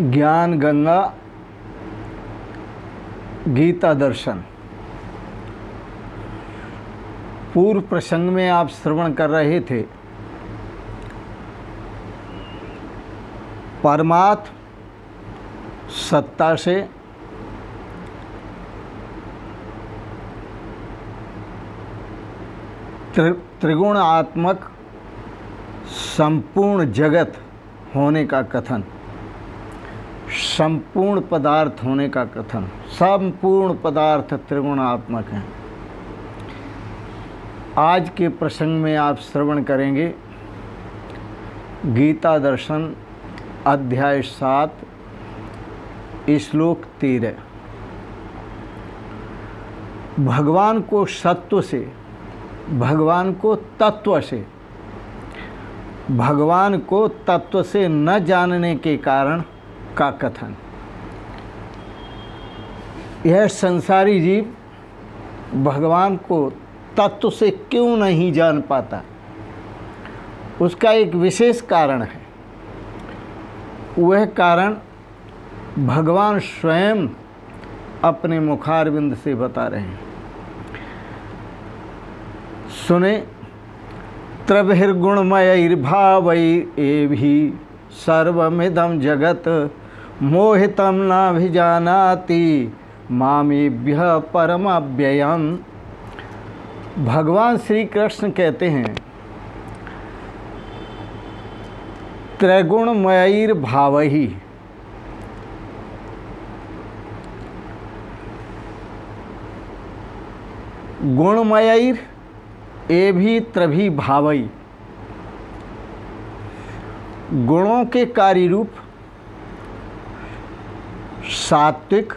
ज्ञान गंगा गीता दर्शन। पूर्व प्रसंग में आप श्रवण कर रहे थे परमात्म सत्ता से त्रिगुणात्मक संपूर्ण जगत होने का कथन, संपूर्ण पदार्थ होने का कथन। संपूर्ण पदार्थ त्रिगुणात्मक हैं। आज के प्रसंग में आप श्रवण करेंगे गीता दर्शन अध्याय 7 श्लोक 13। भगवान को सत्व से, भगवान को तत्व से, भगवान को तत्व से न जानने के कारण का कथन। यह संसारी जीव भगवान को तत्व से क्यों नहीं जान पाता, उसका एक विशेष कारण है। वह कारण भगवान स्वयं अपने मुखारविंद से बता रहे हैं। सुने, त्रिभिर्गुणमयैर्भावैरेभि सर्वमिदं जगत मोहितं नाभिजानाति मामेभ्यः परमव्ययम्। भगवान श्री कृष्ण कहते हैं त्रिगुणमयैर्भावैः, गुणमयैर एभि त्रिभि भावई। गुणों के कार्य रूप सात्विक,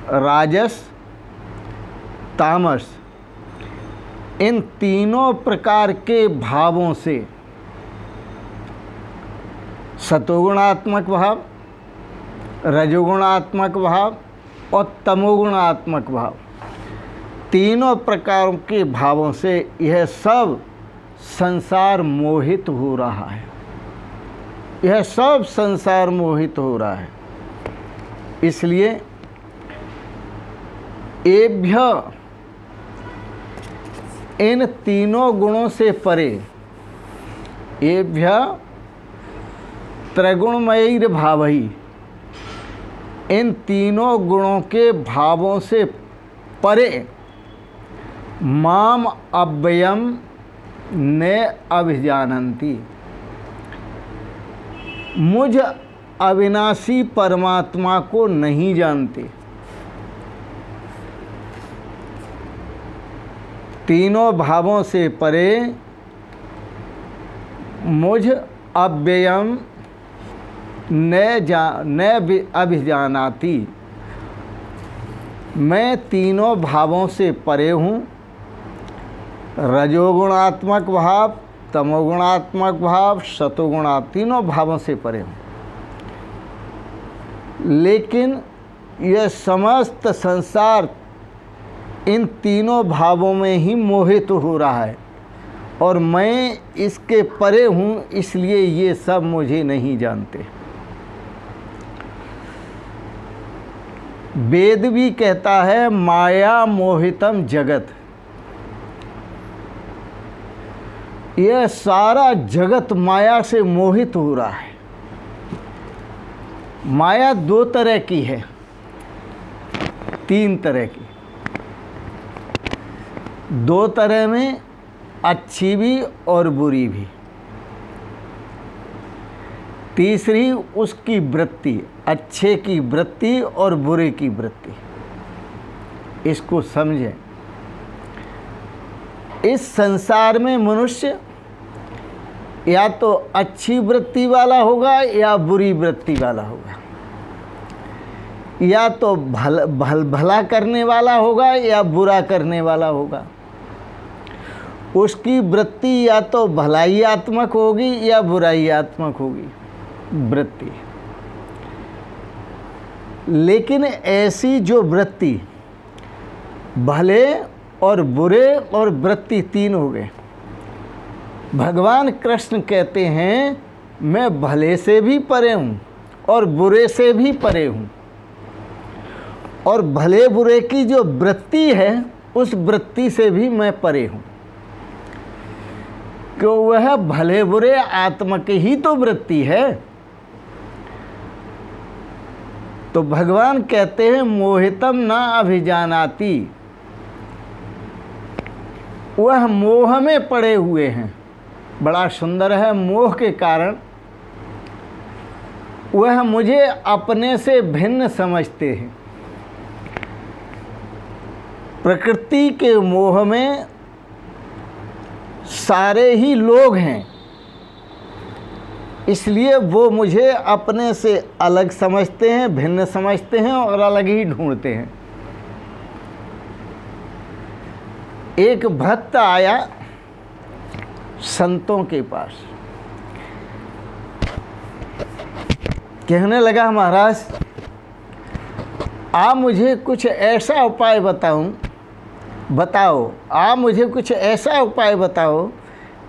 राजस, तामस, इन तीनों प्रकार के भावों से सतोगुणात्मक भाव, रजोगुणात्मक भाव और तमोगुणात्मक भाव, तीनों प्रकारों के भावों से यह सब संसार मोहित हो रहा है। यह सब संसार मोहित हो रहा है। इसलिए एभ्य, इन तीनों गुणों से परे, एभ्य त्रिगुणमयैर भावैः, इन तीनों गुणों के भावों से परे माम अव्ययम ने अभिजानन्ति, मुझ अविनाशी परमात्मा को नहीं जानते। तीनों भावों से परे मुझ अव्ययम न अभिजानाति, मैं तीनों भावों से परे हूँ। रजोगुणात्मक भाव, तमोगुणात्मक भाव, सतोगुणा, तीनों भावों से परे हूँ। लेकिन यह समस्त संसार इन तीनों भावों में ही मोहित हो रहा है और मैं इसके परे हूँ, इसलिए ये सब मुझे नहीं जानते। वेद भी कहता है माया मोहितम जगत। यह सारा जगत माया से मोहित हो रहा है। माया दो तरह की है, तीन तरह की, दो तरह में, अच्छी भी और बुरी भी। तीसरी उसकी वृत्ति, अच्छे की वृत्ति और बुरे की वृत्ति। इसको समझें। इस संसार में मनुष्य या तो अच्छी वृत्ति वाला होगा या बुरी वृत्ति वाला होगा, या तो भला करने वाला होगा या बुरा करने वाला होगा। उसकी वृत्ति या तो भलाईयात्मक होगी या बुराईयात्मक होगी वृत्ति। लेकिन ऐसी जो वृत्ति, भले और बुरे और वृत्ति तीन हो गए। भगवान कृष्ण कहते हैं मैं भले से भी परे हूँ और बुरे से भी परे हूँ, और भले बुरे की जो वृत्ति है उस वृत्ति से भी मैं परे हूँ, क्यों वह भले बुरे आत्मा की ही तो वृत्ति है। तो भगवान कहते हैं मोहितम ना अभिजानाति, वह मोह में पड़े हुए हैं। बड़ा सुंदर है, मोह के कारण वह मुझे अपने से भिन्न समझते हैं। प्रकृति के मोह में सारे ही लोग हैं, इसलिए वो मुझे अपने से अलग समझते हैं, भिन्न समझते हैं और अलग ही ढूंढते हैं। एक भक्त आया संतों के पास, कहने लगा महाराज आप मुझे कुछ ऐसा उपाय बताओ, आप मुझे कुछ ऐसा उपाय बताओ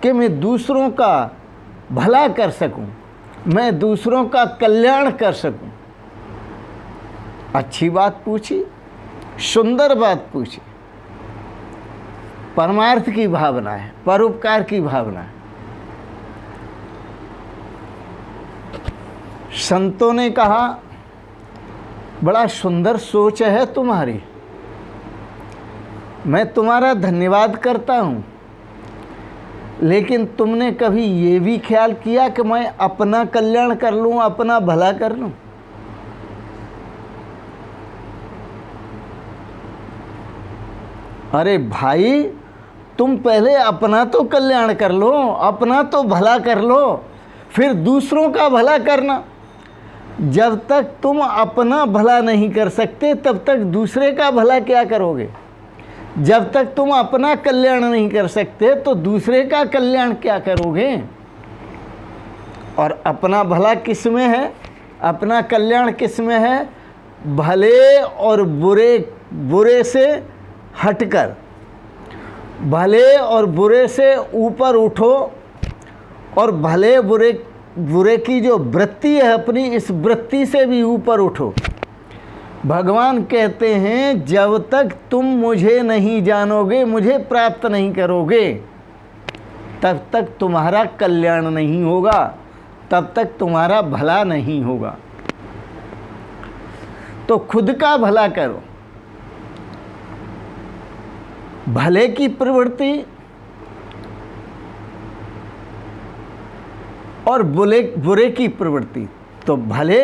कि मैं दूसरों का भला कर सकूं, मैं दूसरों का कल्याण कर सकूं। अच्छी बात पूछी, सुंदर बात पूछी, परमार्थ की भावना है, परोपकार की भावना है। संतों ने कहा बड़ा सुंदर सोच है तुम्हारी, मैं तुम्हारा धन्यवाद करता हूँ, लेकिन तुमने कभी ये भी ख्याल किया कि मैं अपना कल्याण कर लूँ, अपना भला कर लूँ? अरे भाई तुम पहले अपना तो कल्याण कर लो, अपना तो भला कर लो, फिर दूसरों का भला करना। जब तक तुम अपना भला नहीं कर सकते तब तक दूसरे का भला क्या करोगे? जब तक तुम अपना कल्याण नहीं कर सकते तो दूसरे का कल्याण क्या करोगे? और अपना भला किस में है, अपना कल्याण किस में है? भले और बुरे से हटकर, भले और बुरे से ऊपर उठो और भले बुरे की जो वृत्ति है अपनी, इस वृत्ति से भी ऊपर उठो। भगवान कहते हैं जब तक तुम मुझे नहीं जानोगे, मुझे प्राप्त नहीं करोगे, तब तक तुम्हारा कल्याण नहीं होगा, तब तक तुम्हारा भला नहीं होगा। तो खुद का भला करो। भले की प्रवृत्ति और बुरे की प्रवृत्ति, तो भले,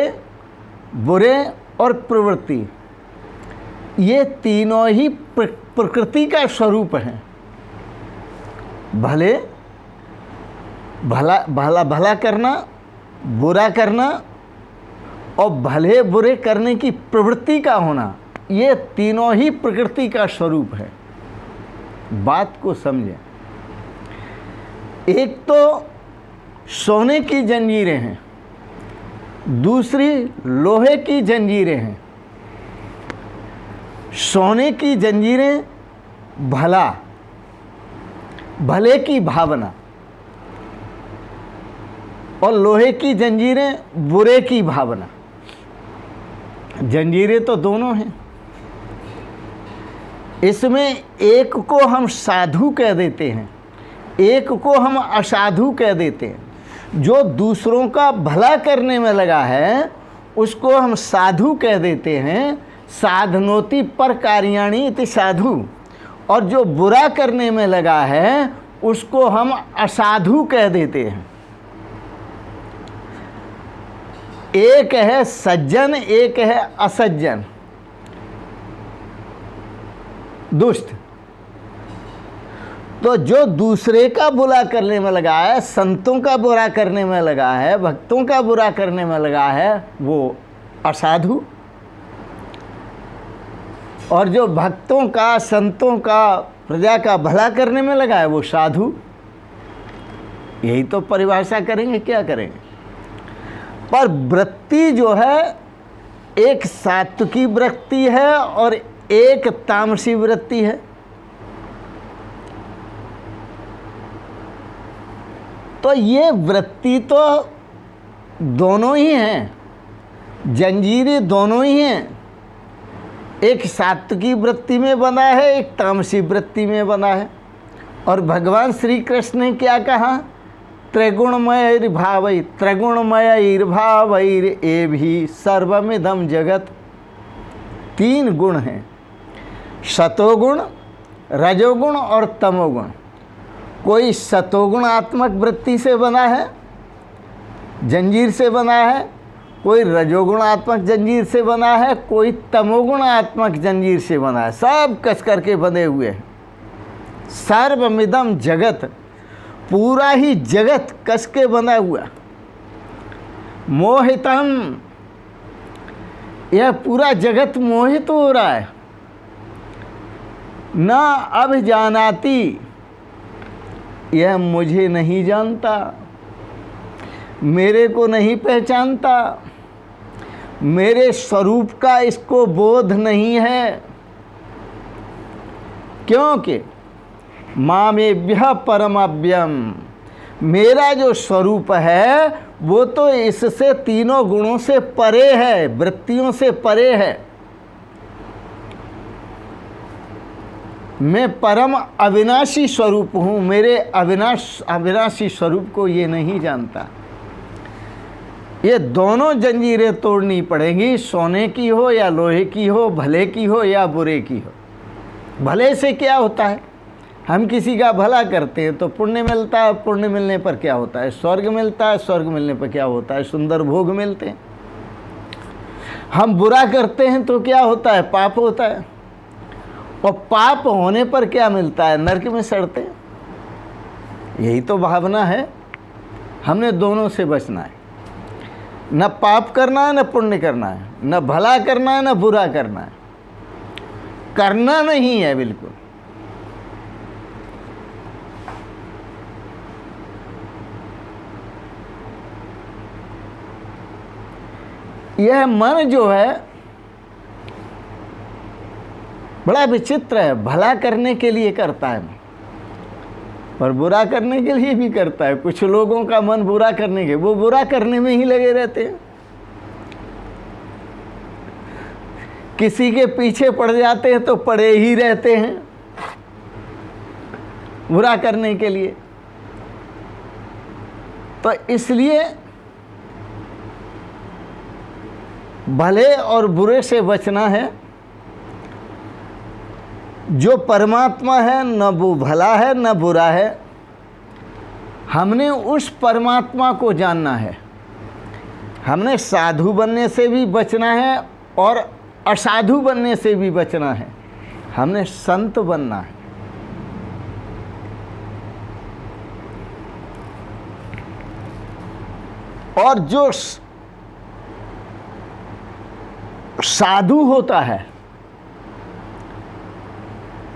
बुरे और प्रवृत्ति ये तीनों ही प्रकृति का स्वरूप है। भला करना, बुरा करना और भले बुरे करने की प्रवृत्ति का होना, ये तीनों ही प्रकृति का स्वरूप है। बात को समझें। एक तो सोने की जंजीरें हैं, दूसरी लोहे की जंजीरें हैं। सोने की जंजीरें भले की भावना, और लोहे की जंजीरें बुरे की भावना। जंजीरें तो दोनों हैं। इसमें एक को हम साधु कह देते हैं, एक को हम असाधु कह देते हैं। जो दूसरों का भला करने में लगा है उसको हम साधु कह देते हैं, साधनोति पर कार्याणि इति साधु। और जो बुरा करने में लगा है उसको हम असाधु कह देते हैं। एक है सज्जन, एक है असज्जन, दुष्ट। तो जो दूसरे का बुरा करने में लगा है, संतों का बुरा करने में लगा है, भक्तों का बुरा करने में लगा है, वो असाधु। और जो भक्तों का, संतों का, प्रजा का भला करने में लगा है वो साधु। यही तो परिभाषा करेंगे, क्या करेंगे। पर वृत्ति जो है एक सात्विकी वृत्ति है और एक तामसी वृत्ति है। तो ये वृत्ति तो दोनों ही हैं, जंजीरें दोनों ही हैं, एक सात्विकी वृत्ति में बना है, एक तामसी वृत्ति में बना है। और भगवान श्री कृष्ण ने क्या कहा? त्रिगुणमय भावै त्रिगुणमय भावैर ए भी सर्वमिदम जगत। 3 गुण हैं, सतोगुण, रजोगुण और तमोगुण। कोई सतोगुणात्मक वृत्ति से बना है, जंजीर से बना है, कोई रजोगुणात्मक जंजीर से बना है, कोई तमोगुणात्मक जंजीर से बना है। सब कस करके बने हुए हैं। सर्वमिदम जगत, पूरा ही जगत कस के बना हुआ। मोहितम, यह पूरा जगत मोहित हो रहा है। न अभिजानाति, यह मुझे नहीं जानता, मेरे को नहीं पहचानता, मेरे स्वरूप का इसको बोध नहीं है। क्योंकि मामेभ्यः परमव्यम, मेरा जो स्वरूप है वो तो इससे तीनों गुणों से परे है, वृत्तियों से परे है। मैं परम अविनाशी स्वरूप हूँ, मेरे अविनाशी स्वरूप को ये नहीं जानता। ये दोनों जंजीरें तोड़नी पड़ेंगी, सोने की हो या लोहे की हो, भले की हो या बुरे की हो। भले से क्या होता है? हम किसी का भला करते हैं तो पुण्य मिलता है, पुण्य मिलने पर क्या होता है? स्वर्ग मिलता है, स्वर्ग मिलने पर क्या होता है? सुंदर भोग मिलते हैं। हम बुरा करते हैं तो क्या होता है? पाप होता है। और पाप होने पर क्या मिलता है? नरक में सड़ते हैं। यही तो भावना है। हमने दोनों से बचना है, न पाप करना है न पुण्य करना है, न भला करना है न बुरा करना है। करना नहीं है बिल्कुल। यह मन जो है बड़ा विचित्र है। भला करने के लिए करता है पर बुरा करने के लिए भी करता है। कुछ लोगों का मन बुरा करने के, वो बुरा करने में ही लगे रहते हैं। किसी के पीछे पड़ जाते हैं तो पड़े ही रहते हैं बुरा करने के लिए। तो इसलिए भले और बुरे से बचना है। जो परमात्मा है न वो भला है न बुरा है। हमने उस परमात्मा को जानना है। हमने साधु बनने से भी बचना है और असाधु बनने से भी बचना है। हमने संत बनना है। और जो साधु होता है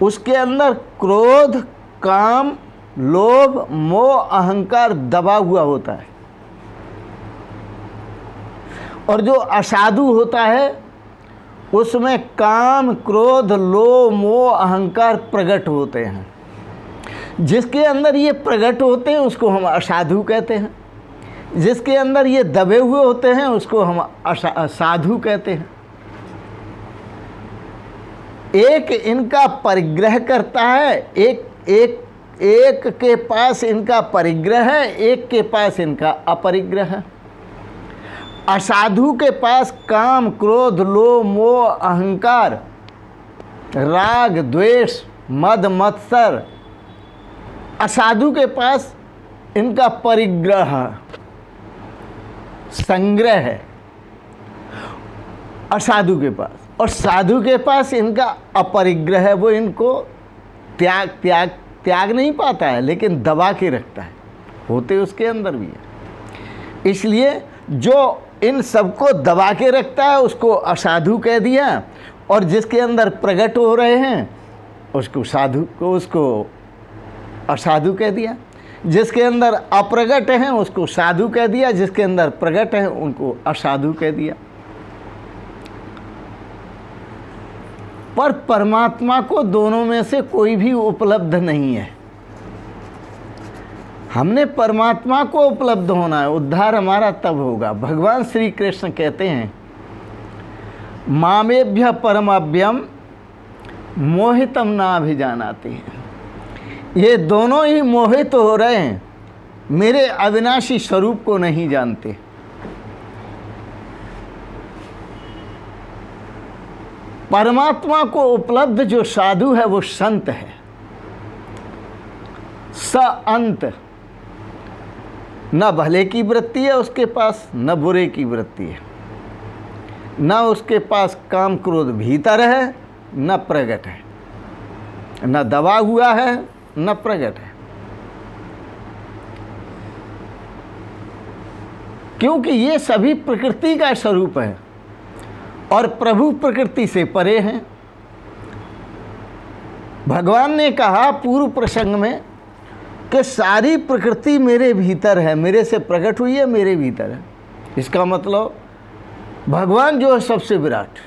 उसके अंदर क्रोध, काम, लोभ, मोह, अहंकार दबा हुआ होता है। और जो असाधु होता है उसमें काम, क्रोध, लोभ, मोह, अहंकार प्रकट होते हैं। जिसके अंदर ये प्रकट होते हैं उसको हम असाधु कहते हैं। जिसके अंदर ये दबे हुए होते हैं उसको हम साधु कहते हैं। एक इनका परिग्रह करता है, एक के पास इनका परिग्रह है, एक के पास इनका अपरिग्रह है। असाधु के पास काम, क्रोध, लोभ, मोह, अहंकार, राग, द्वेष, मद, मत्सर। असाधु के पास इनका परिग्रह, संग्रह है असाधु के पास। और साधु के पास इनका अपरिग्रह है। वो इनको त्याग नहीं पाता है लेकिन दबा के रखता है। होते उसके अंदर भी है। इसलिए जो इन सबको दबा के रखता है उसको असाधु कह दिया, और जिसके अंदर प्रकट हो रहे हैं उसको साधु को उसको असाधु कह दिया। जिसके अंदर अप्रगट हैं उसको साधु कह दिया, जिसके अंदर प्रकट है उनको असाधु कह दिया। पर परमात्मा को दोनों में से कोई भी उपलब्ध नहीं है। हमने परमात्मा को उपलब्ध होना है। उद्धार हमारा तब होगा। भगवान श्री कृष्ण कहते हैं मामेभ्य परमव्यम मोहितम ना भी जानाते हैं। ये दोनों ही मोहित हो रहे हैं, मेरे अविनाशी स्वरूप को नहीं जानते। परमात्मा को उपलब्ध जो साधु है वो संत है। स अंत, न भले की वृत्ति है उसके पास, न बुरे की वृत्ति है, न उसके पास काम क्रोध भीतर है न प्रकट है, न दबा हुआ है न प्रकट है। क्योंकि ये सभी प्रकृति का स्वरूप है और प्रभु प्रकृति से परे हैं। भगवान ने कहा पूर्व प्रसंग में कि सारी प्रकृति मेरे भीतर है, मेरे से प्रकट हुई है, मेरे भीतर है। इसका मतलब भगवान जो है सबसे विराट,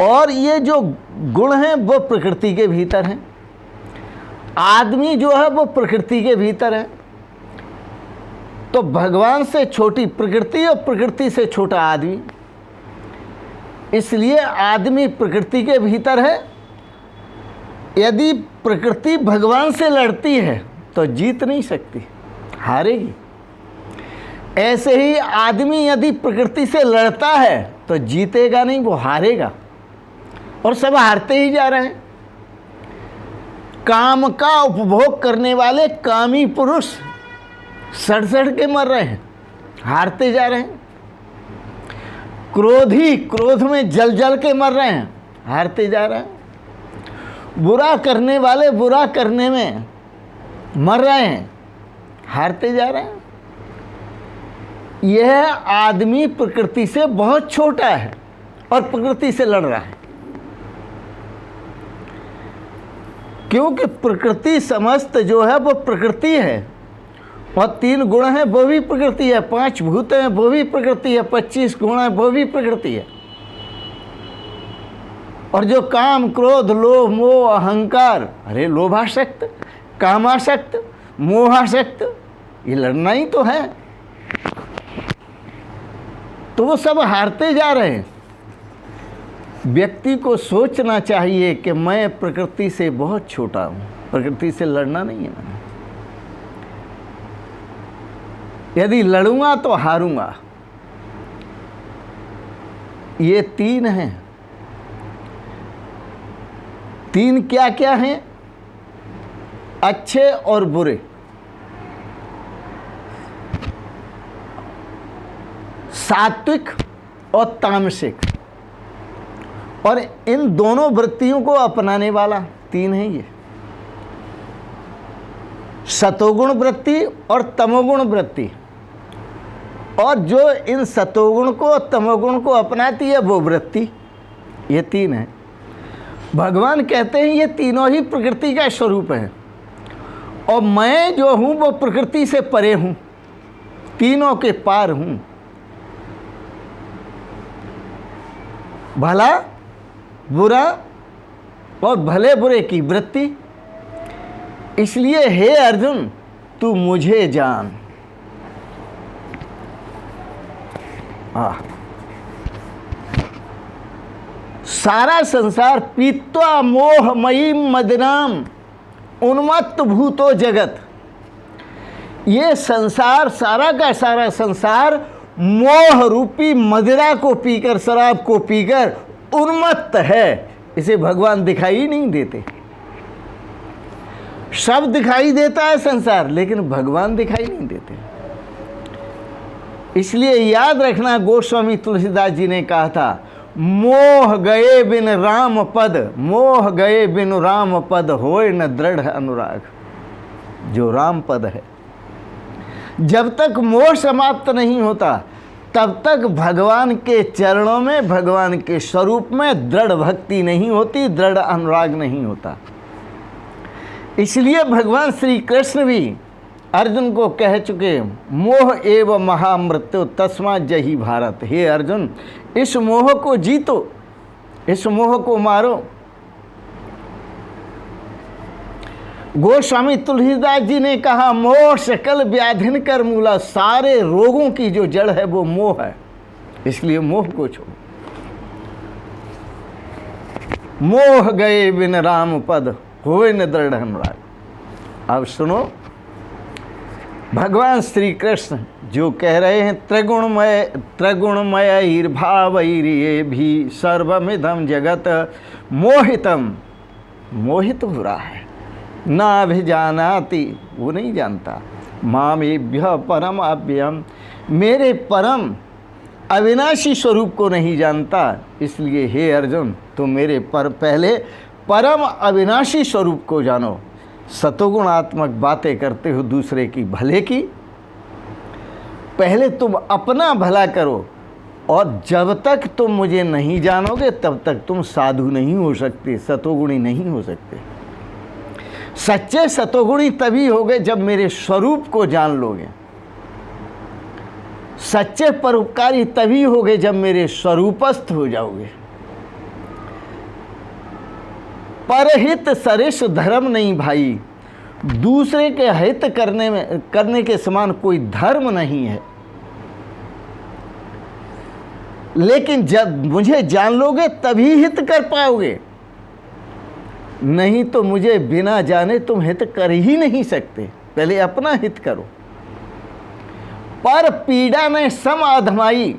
और ये जो गुण हैं वो प्रकृति के भीतर हैं। आदमी जो है वो प्रकृति के भीतर है। तो भगवान से छोटी प्रकृति और प्रकृति से छोटा आदमी, इसलिए आदमी प्रकृति के भीतर है। यदि प्रकृति भगवान से लड़ती है तो जीत नहीं सकती, हारेगी। ऐसे ही आदमी यदि प्रकृति से लड़ता है तो जीतेगा नहीं, वो हारेगा। और सब हारते ही जा रहे हैं। काम का उपभोग करने वाले कामी पुरुष सड़ सड़ के मर रहे हैं, हारते जा रहे हैं। क्रोधी क्रोध में जल जल के मर रहे हैं, हारते जा रहे हैं। बुरा करने वाले बुरा करने में मर रहे हैं, हारते जा रहे हैं। यह आदमी प्रकृति से बहुत छोटा है और प्रकृति से लड़ रहा है। क्योंकि प्रकृति समस्त जो है वो प्रकृति है, और 3 गुण हैं वो भी प्रकृति है, 5 भूत हैं वो भी प्रकृति है, 25 गुण हैं वो भी प्रकृति है। और जो काम क्रोध लोभ मोह अहंकार, अरे लोभासक्त कामासक्त मोहासक्त, ये लड़ना ही तो है। तो वो सब हारते जा रहे हैं। व्यक्ति को सोचना चाहिए कि मैं प्रकृति से बहुत छोटा हूँ, प्रकृति से लड़ना नहीं है मैंने। यदि लड़ूंगा तो हारूंगा। ये 3 हैं। 3 क्या क्या हैं? अच्छे और बुरे, सात्विक और तामसिक, और इन दोनों वृत्तियों को अपनाने वाला 3 है ये। सतोगुण वृत्ति और तमोगुण वृत्ति, और जो इन सतोगुण को और तमोगुण को अपनाती है वो वृत्ति, ये 3 है। भगवान कहते हैं ये तीनों ही प्रकृति का स्वरूप है, और मैं जो हूँ वो प्रकृति से परे हूँ, तीनों के पार हूँ। भला बुरा और भले बुरे की वृत्ति। इसलिए हे अर्जुन तू मुझे जान। सारा संसार पीत्वा मोहमयी मदिनाम उन्मत्त भूतो जगत, ये संसार सारा का सारा संसार मोह रूपी मदिरा को पीकर, शराब को पीकर उन्मत्त है। इसे भगवान दिखाई ही नहीं देते। सब दिखाई देता है संसार, लेकिन भगवान दिखाई नहीं देते। इसलिए याद रखना, गोस्वामी तुलसीदास जी ने कहा था, मोह गए बिन राम पद, मोह गए बिन राम पद होए न दृढ़ अनुराग। जो राम पद है, जब तक मोह समाप्त नहीं होता तब तक भगवान के चरणों में, भगवान के स्वरूप में दृढ़ भक्ति नहीं होती, दृढ़ अनुराग नहीं होता। इसलिए भगवान श्री कृष्ण भी अर्जुन को कह चुके, मोह एव महामृत्यु तस्मात् जहि भारत। हे अर्जुन, इस मोह को जीतो, इस मोह को मारो। गोस्वामी तुलसीदास जी ने कहा, मोह सकल व्याधिन कर मूला। सारे रोगों की जो जड़ है वो मोह है। इसलिए मोह को छोड़ो। मोह गए बिन राम पद होए न दृढ़ अनुराग। अब सुनो, भगवान श्री कृष्ण जो कह रहे हैं त्रिगुणमय भावैर्ये भी सर्वमिदं जगत मोहितम, मोहित हो रहा है। ना अभिजानाति, वो नहीं जानता। मामेभ्य परम अव्ययम, मेरे परम अविनाशी स्वरूप को नहीं जानता। इसलिए हे अर्जुन, तुम मेरे पहले परम अविनाशी स्वरूप को जानो। सतोगुणात्मक बातें करते हो दूसरे की भले की, पहले तुम अपना भला करो। और जब तक तुम मुझे नहीं जानोगे तब तक तुम साधु नहीं हो सकते, सतोगुणी नहीं हो सकते। सच्चे सतोगुणी तभी होगे जब मेरे स्वरूप को जान लोगे। सच्चे परोपकारी तभी होगे जब मेरे स्वरूपस्थ हो जाओगे। परहित सरिष धर्म नहीं भाई, दूसरे के हित करने के समान कोई धर्म नहीं है। लेकिन जब मुझे जान लोगे तभी हित कर पाओगे, नहीं तो मुझे बिना जाने तुम हित कर ही नहीं सकते। पहले अपना हित करो। पर पीड़ा में सम अधमाई,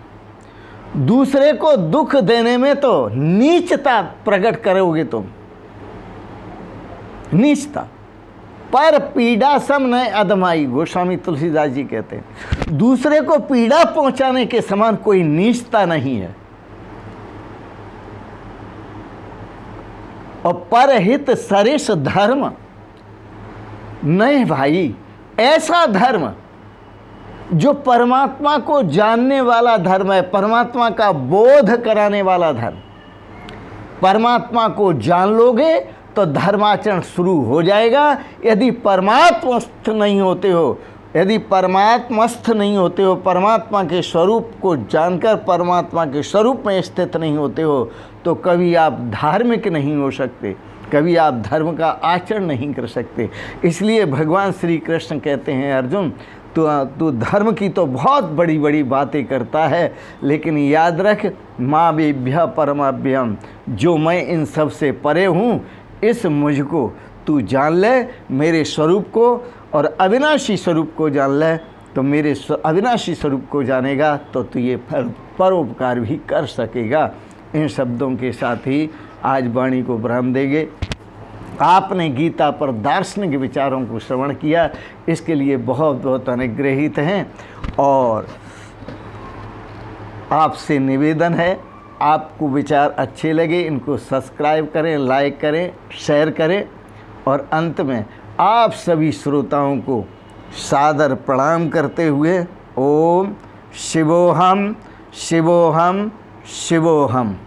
दूसरे को दुख देने में तो नीचता प्रकट करोगे तुम, नीचता। पर पीड़ा सम न अधमाई, गोस्वामी तुलसीदास जी कहते हैं दूसरे को पीड़ा पहुंचाने के समान कोई नीचता नहीं है। और परहित सरिष धर्म नहीं भाई, ऐसा धर्म जो परमात्मा को जानने वाला धर्म है, परमात्मा का बोध कराने वाला धर्म। परमात्मा को जान लोगे तो धर्माचरण शुरू हो जाएगा। यदि परमात्मस्थ नहीं होते हो, यदि परमात्मस्थ नहीं होते हो, परमात्मा के स्वरूप को जानकर परमात्मा के स्वरूप में स्थित नहीं होते हो, तो कभी आप धार्मिक नहीं हो सकते, कभी आप धर्म का आचरण नहीं कर सकते। इसलिए भगवान श्री कृष्ण कहते हैं अर्जुन, तू धर्म की तो बहुत बड़ी बड़ी बातें करता है, लेकिन याद रख मामेभ्य परम अव्ययम, जो मैं इन सब से परे हूँ, इस मुझको तू जान ले, मेरे स्वरूप को और अविनाशी स्वरूप को जान ले। तो मेरे अविनाशी स्वरूप को जानेगा तो तू ये परोपकार भी कर सकेगा। इन शब्दों के साथ ही आज वाणी को विराम देंगे। आपने गीता पर दार्शनिक विचारों को श्रवण किया, इसके लिए बहुत बहुत अनुग्रहित हैं। और आपसे निवेदन है, आपको विचार अच्छे लगे इनको सब्सक्राइब करें, लाइक करें, शेयर करें। और अंत में आप सभी श्रोताओं को सादर प्रणाम करते हुए ओम शिवोहम शिवोहम शिवोहम।